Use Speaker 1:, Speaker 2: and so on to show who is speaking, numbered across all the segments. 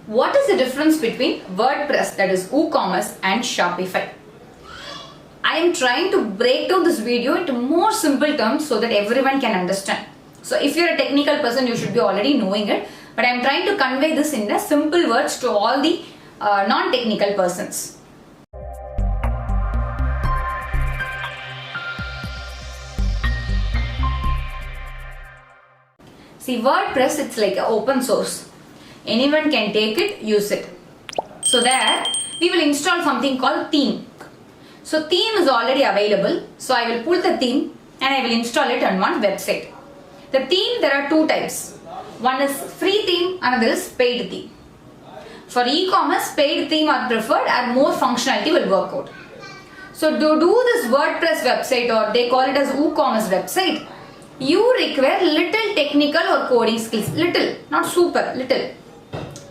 Speaker 1: What is the difference between WordPress, that is WooCommerce, and Shopify? I am trying to break down this video into more simple terms so that everyone can understand. So if you're a technical person, you should be already knowing it, but I am trying to convey this in a simple words to all the non-technical persons. See, WordPress, it's like an open source. Anyone can take it, use it. So there, we will install something called theme. So theme is already available. So I will pull the theme and I will install it on one website. The theme, there are two types. One is free theme, another is paid theme. For e-commerce, paid theme are preferred and more functionality will work out. So to do this WordPress website, or they call it as WooCommerce website, you require little technical or coding skills. Little, not super, little.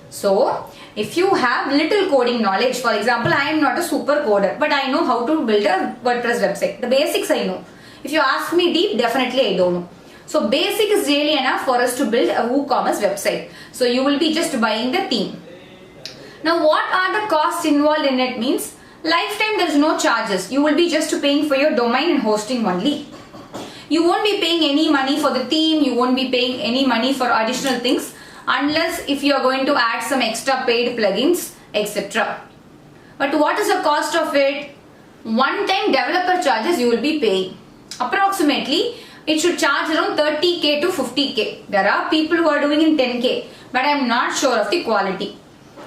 Speaker 1: So, if you have little coding knowledge, for example, I am not a super coder, but I know how to build a WordPress website. The basics I know. If you ask me deep, definitely I don't know. So, basic is really enough for us to build a WooCommerce website. So, you will be just buying the theme. Now, what are the costs involved in it means? Lifetime there is no charges. You will be just paying for your domain and hosting only. You won't be paying any money for the theme. You won't be paying any money for additional things, unless if you are going to add some extra paid plugins, etc. But what is the cost of it? One-time developer charges you will be paying. Approximately, it should charge around 30k to 50k. There are people who are doing in 10k, but I am not sure of the quality.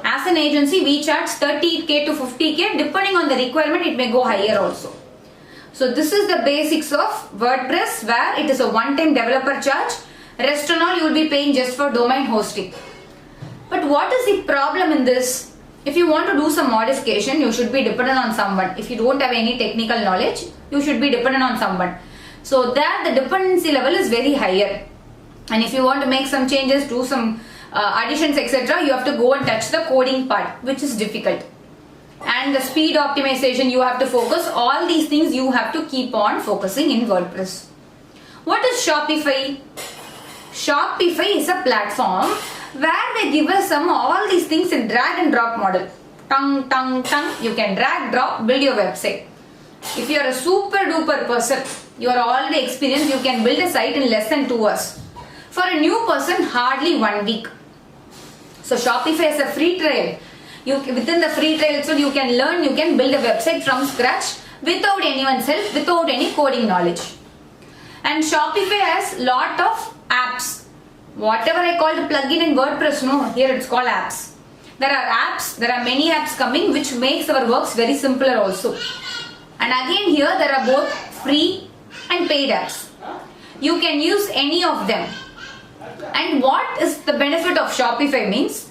Speaker 1: As an agency, we charge 30k to 50k. Depending on the requirement, it may go higher also. So this is the basics of WordPress, where it is a one-time developer charge. Rest and all you will be paying just for domain hosting. But what is the problem in this? If you want to do some modification, you should be dependent on someone. If you don't have any technical knowledge, you should be dependent on someone. So there the dependency level is very higher. And if you want to make some changes, do some additions, etc., you have to go and touch the coding part, which is difficult. And the speed optimization you have to focus. All these things you have to keep on focusing in WordPress. What is Shopify? Shopify is a platform where they give us all these things in drag and drop model. Tongue. You can drag, drop, build your website. If you are a super duper person, you are already experienced, you can build a site in less than 2 hours. For a new person, hardly 1 week. So Shopify is a free trial. Within the free trial, so you can learn, you can build a website from scratch without anyone's help, without any coding knowledge. And Shopify has lot of apps. Whatever I call the plugin in WordPress, no, here it's called apps. There are apps, there are many apps coming which makes our works very simpler also. And again here there are both free and paid apps. You can use any of them. And what is the benefit of Shopify means?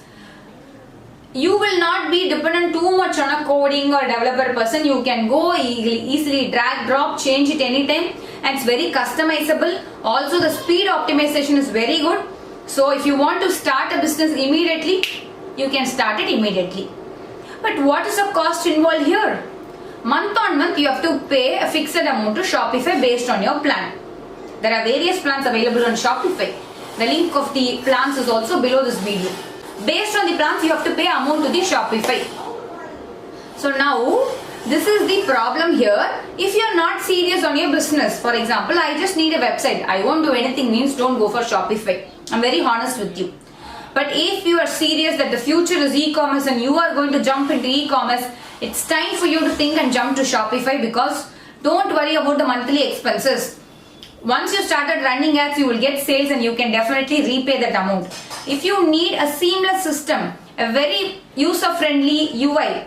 Speaker 1: You will not be dependent too much on a coding or developer person. You can go easily drag, drop, change it anytime, and it's very customizable. Also the speed optimization is very good. So if you want to start a business immediately, you can start it immediately. But what is the cost involved here? Month on month you have to pay a fixed amount to Shopify based on your plan. There are various plans available on Shopify. The link of the plans is also below this video. Based on the plans, you have to pay amount to the Shopify. So now, this is the problem here. If you are not serious on your business, for example, I just need a website, I won't do anything means don't go for Shopify. I'm very honest with you. But if you are serious that the future is e-commerce and you are going to jump into e-commerce, it's time for you to think and jump to Shopify, because don't worry about the monthly expenses. Once you started running ads, you will get sales and you can definitely repay that amount. If you need a seamless system, a very user-friendly UI,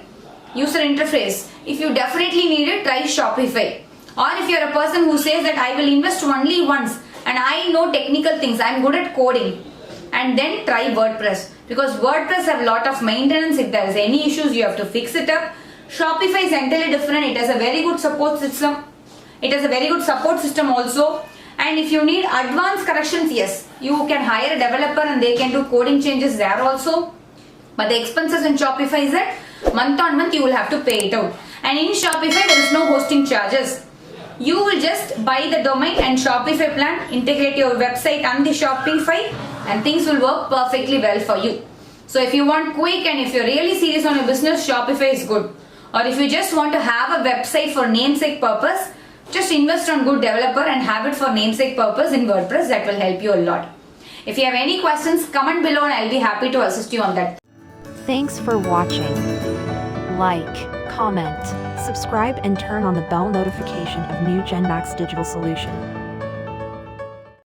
Speaker 1: user interface, if you definitely need it, try Shopify. Or if you are a person who says that I will invest only once and I know technical things, I am good at coding, and then try WordPress. Because WordPress have a lot of maintenance. If there is any issues, you have to fix it up. Shopify is entirely different. It has a very good support system. It has a very good support system also. And if you need advanced corrections, yes, you can hire a developer and they can do coding changes there also. But the expenses in Shopify is that month on month you will have to pay it out. And in Shopify there is no hosting charges. You will just buy the domain and Shopify plan, integrate your website and the Shopify, and things will work perfectly well for you. So if you want quick and if you're really serious on your business, Shopify is good. Or if you just want to have a website for namesake purpose, just invest on good developer and have it for namesake purpose in WordPress. That will help you a lot. If you have any questions, comment below and I'll be happy to assist you on that.
Speaker 2: Thanks for watching. Like, comment, subscribe and turn on the bell notification of new GenMax Digital Solution.